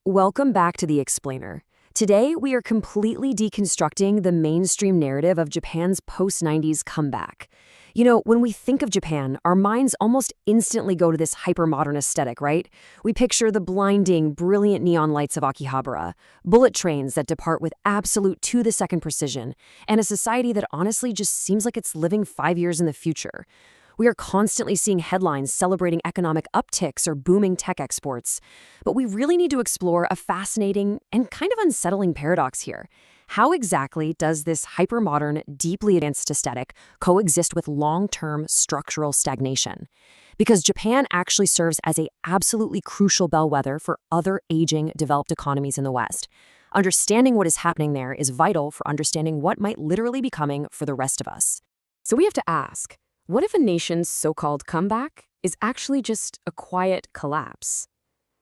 Welcome back to The Explainer. Today, we are completely deconstructing the mainstream narrative of Japan's post-90s comeback. When we think of Japan, our minds almost instantly go to this hyper-modern aesthetic, right? We picture the blinding, brilliant neon lights of Akihabara, bullet trains that depart with absolute to-the-second precision, and a society that honestly just seems like it's living 5 years in the future. We are constantly seeing headlines celebrating economic upticks or booming tech exports. But we really need to explore a fascinating and kind of unsettling paradox here. How exactly does this hypermodern, deeply advanced aesthetic coexist with long-term structural stagnation? Because Japan actually serves as an absolutely crucial bellwether for other aging, developed economies in the West. Understanding what is happening there is vital for understanding what might literally be coming for the rest of us. So we have to ask, what if a nation's so-called comeback is actually just a quiet collapse?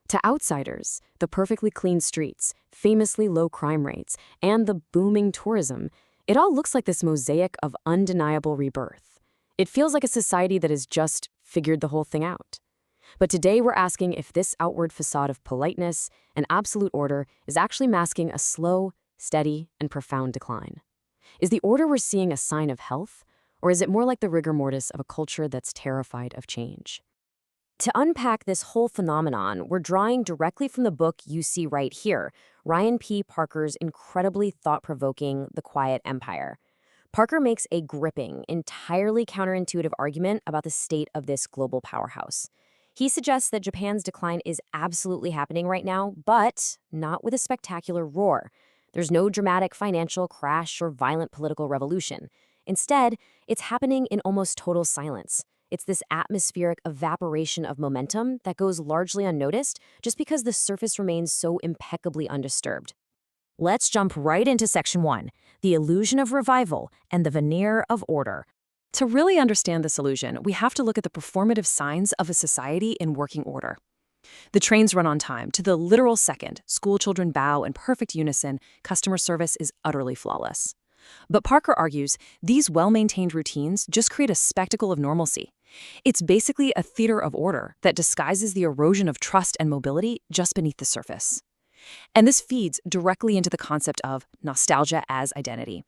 To outsiders, the perfectly clean streets, famously low crime rates, and the booming tourism, it all looks like this mosaic of undeniable rebirth. It feels like a society that has just figured the whole thing out. But today we're asking if this outward facade of politeness and absolute order is actually masking a slow, steady, and profound decline. Is the order we're seeing a sign of health? Or is it more like the rigor mortis of a culture that's terrified of change? To unpack this whole phenomenon, we're drawing directly from the book you see right here, Ryan P. Parker's incredibly thought-provoking The Quiet Empire. Parker makes a gripping, entirely counterintuitive argument about the state of this global powerhouse. He suggests that Japan's decline is absolutely happening right now, but not with a spectacular roar. There's no dramatic financial crash or violent political revolution. Instead, it's happening in almost total silence. It's this atmospheric evaporation of momentum that goes largely unnoticed just because the surface remains so impeccably undisturbed. Let's jump right into Section 1, the illusion of revival and the veneer of order. To really understand this illusion, we have to look at the performative signs of a society in working order. The trains run on time, to the literal second, school children bow in perfect unison, customer service is utterly flawless. But Parker argues these well-maintained routines just create a spectacle of normalcy. It's basically a theater of order that disguises the erosion of trust and mobility just beneath the surface. And this feeds directly into the concept of nostalgia as identity.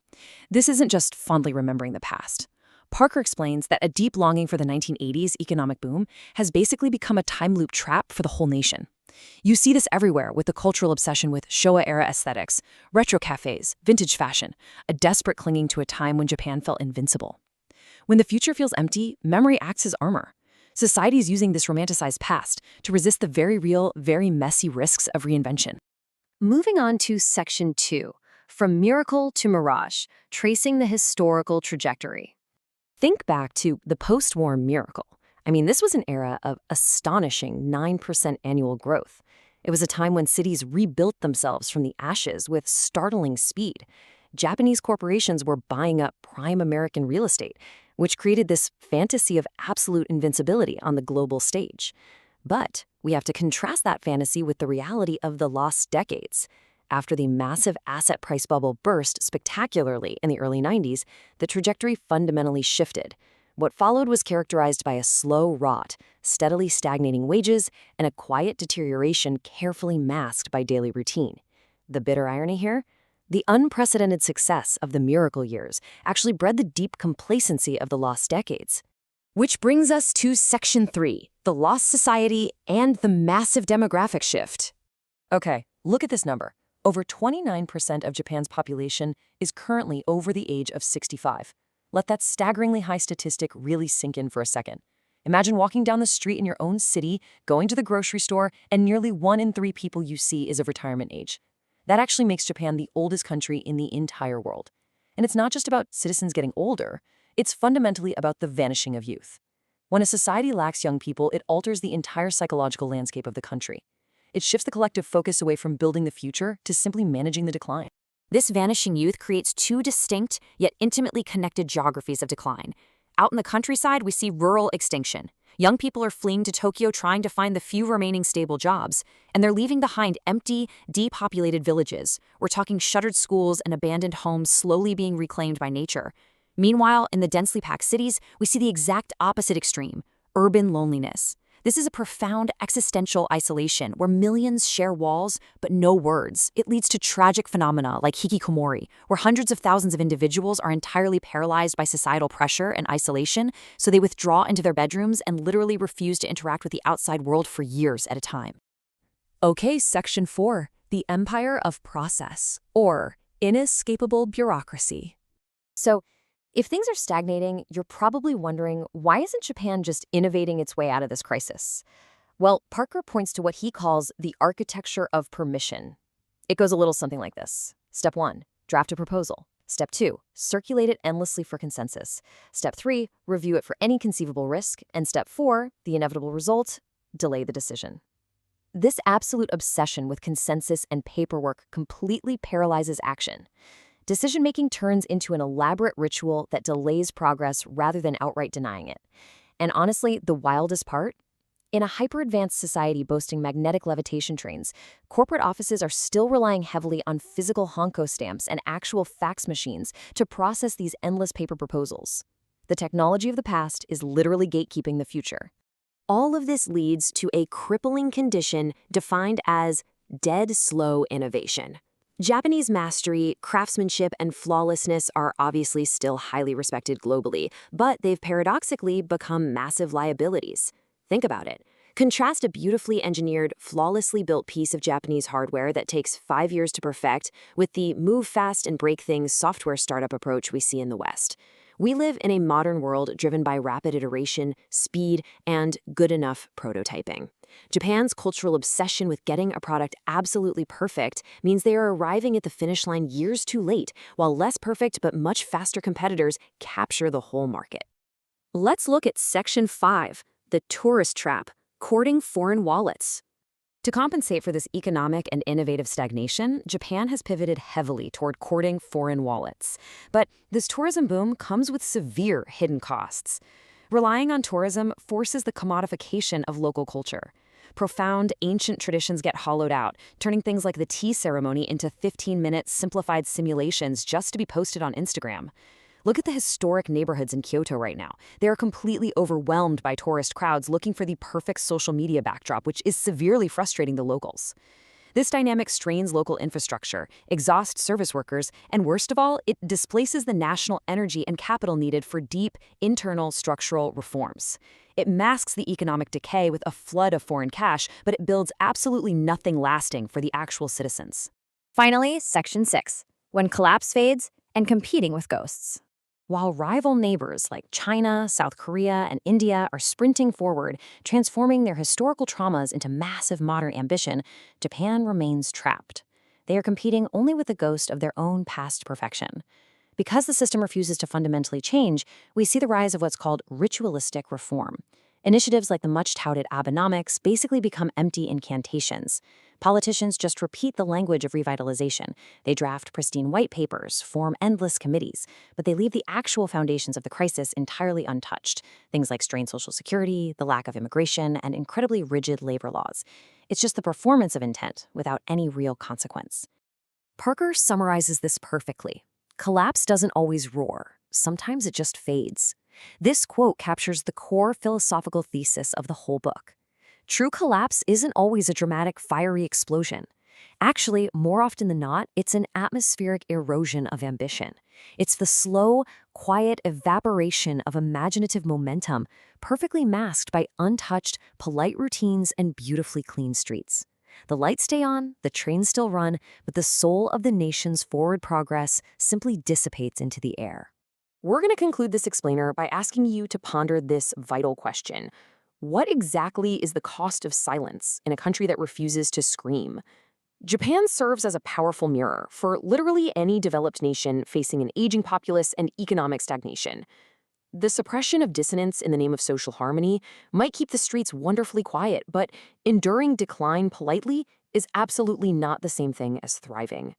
This isn't just fondly remembering the past. Parker explains that a deep longing for the 1980s economic boom has basically become a time loop trap for the whole nation. You see this everywhere with the cultural obsession with Showa-era aesthetics, retro cafes, vintage fashion, a desperate clinging to a time when Japan felt invincible. When the future feels empty, memory acts as armor. Society is using this romanticized past to resist the very real, very messy risks of reinvention. Moving on to Section 2, From Miracle to Mirage, Tracing the Historical Trajectory. Think back to the post-war miracle. This was an era of astonishing 9% annual growth. It was a time when cities rebuilt themselves from the ashes with startling speed. Japanese corporations were buying up prime American real estate, which created this fantasy of absolute invincibility on the global stage. But we have to contrast that fantasy with the reality of the lost decades. After the massive asset price bubble burst spectacularly in the early 90s, the trajectory fundamentally shifted. What followed was characterized by a slow rot, steadily stagnating wages, and a quiet deterioration carefully masked by daily routine. The bitter irony here? The unprecedented success of the miracle years actually bred the deep complacency of the lost decades. Which brings us to Section 3, the lost society and the massive demographic shift. Okay, look at this number. Over 29% of Japan's population is currently over the age of 65. Let that staggeringly high statistic really sink in for a second. Imagine walking down the street in your own city, going to the grocery store, and nearly 1 in 3 people you see is of retirement age. That actually makes Japan the oldest country in the entire world. And it's not just about citizens getting older, it's fundamentally about the vanishing of youth. When a society lacks young people, it alters the entire psychological landscape of the country. It shifts the collective focus away from building the future to simply managing the decline. This vanishing youth creates 2 distinct, yet intimately connected geographies of decline. Out in the countryside, we see rural extinction. Young people are fleeing to Tokyo trying to find the few remaining stable jobs, and they're leaving behind empty, depopulated villages. We're talking shuttered schools and abandoned homes slowly being reclaimed by nature. Meanwhile, in the densely packed cities, we see the exact opposite extreme, urban loneliness. This is a profound existential isolation where millions share walls but no words. It leads to tragic phenomena like hikikomori, where hundreds of thousands of individuals are entirely paralyzed by societal pressure and isolation, so they withdraw into their bedrooms and literally refuse to interact with the outside world for years at a time. Okay, Section 4, the Empire of Process, or Inescapable Bureaucracy. So, if things are stagnating, you're probably wondering, why isn't Japan just innovating its way out of this crisis? Well, Parker points to what he calls the architecture of permission. It goes a little something like this. Step 1, draft a proposal. Step 2, circulate it endlessly for consensus. Step 3, review it for any conceivable risk. And Step 4, the inevitable result, delay the decision. This absolute obsession with consensus and paperwork completely paralyzes action. Decision-making turns into an elaborate ritual that delays progress rather than outright denying it. And honestly, the wildest part? In a hyper-advanced society boasting magnetic levitation trains, corporate offices are still relying heavily on physical honko stamps and actual fax machines to process these endless paper proposals. The technology of the past is literally gatekeeping the future. All of this leads to a crippling condition defined as dead slow innovation. Japanese mastery, craftsmanship, and flawlessness are obviously still highly respected globally, but they've paradoxically become massive liabilities. Think about it. Contrast a beautifully engineered, flawlessly built piece of Japanese hardware that takes 5 years to perfect with the move fast and break things software startup approach we see in the West. We live in a modern world driven by rapid iteration, speed, and good enough prototyping. Japan's cultural obsession with getting a product absolutely perfect means they are arriving at the finish line years too late, while less perfect but much faster competitors capture the whole market. Let's look at Section 5, the tourist trap, courting foreign wallets. To compensate for this economic and innovative stagnation, Japan has pivoted heavily toward courting foreign wallets. But this tourism boom comes with severe hidden costs. Relying on tourism forces the commodification of local culture. Profound, ancient traditions get hollowed out, turning things like the tea ceremony into 15-minute simplified simulations just to be posted on Instagram. Look at the historic neighborhoods in Kyoto right now. They are completely overwhelmed by tourist crowds looking for the perfect social media backdrop, which is severely frustrating the locals. This dynamic strains local infrastructure, exhausts service workers, and worst of all, it displaces the national energy and capital needed for deep, internal structural reforms. It masks the economic decay with a flood of foreign cash, but it builds absolutely nothing lasting for the actual citizens. Finally, Section 6, when collapse fades and competing with ghosts. While rival neighbors like China, South Korea, and India are sprinting forward, transforming their historical traumas into massive modern ambition, Japan remains trapped. They are competing only with the ghost of their own past perfection. Because the system refuses to fundamentally change, we see the rise of what's called ritualistic reform. Initiatives like the much-touted Abenomics basically become empty incantations. Politicians just repeat the language of revitalization. They draft pristine white papers, form endless committees, but they leave the actual foundations of the crisis entirely untouched. Things like strained social security, the lack of immigration, and incredibly rigid labor laws. It's just the performance of intent without any real consequence. Parker summarizes this perfectly. Collapse doesn't always roar. Sometimes it just fades. This quote captures the core philosophical thesis of the whole book. True collapse isn't always a dramatic, fiery explosion. Actually, more often than not, it's an atmospheric erosion of ambition. It's the slow, quiet evaporation of imaginative momentum, perfectly masked by untouched, polite routines and beautifully clean streets. The lights stay on, the trains still run, but the soul of the nation's forward progress simply dissipates into the air. We're going to conclude this explainer by asking you to ponder this vital question. What exactly is the cost of silence in a country that refuses to scream? Japan serves as a powerful mirror for literally any developed nation facing an aging populace and economic stagnation. The suppression of dissonance in the name of social harmony might keep the streets wonderfully quiet, but enduring decline politely is absolutely not the same thing as thriving.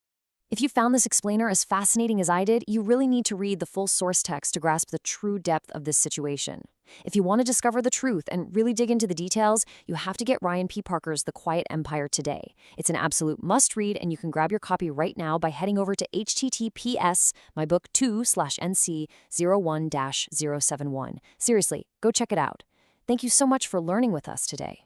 If you found this explainer as fascinating as I did, you really need to read the full source text to grasp the true depth of this situation. If you want to discover the truth and really dig into the details, you have to get Ryan P. Parker's The Quiet Empire today. It's an absolute must-read, and you can grab your copy right now by heading over to https:/mybook2/NC01-071. Seriously, go check it out. Thank you so much for learning with us today.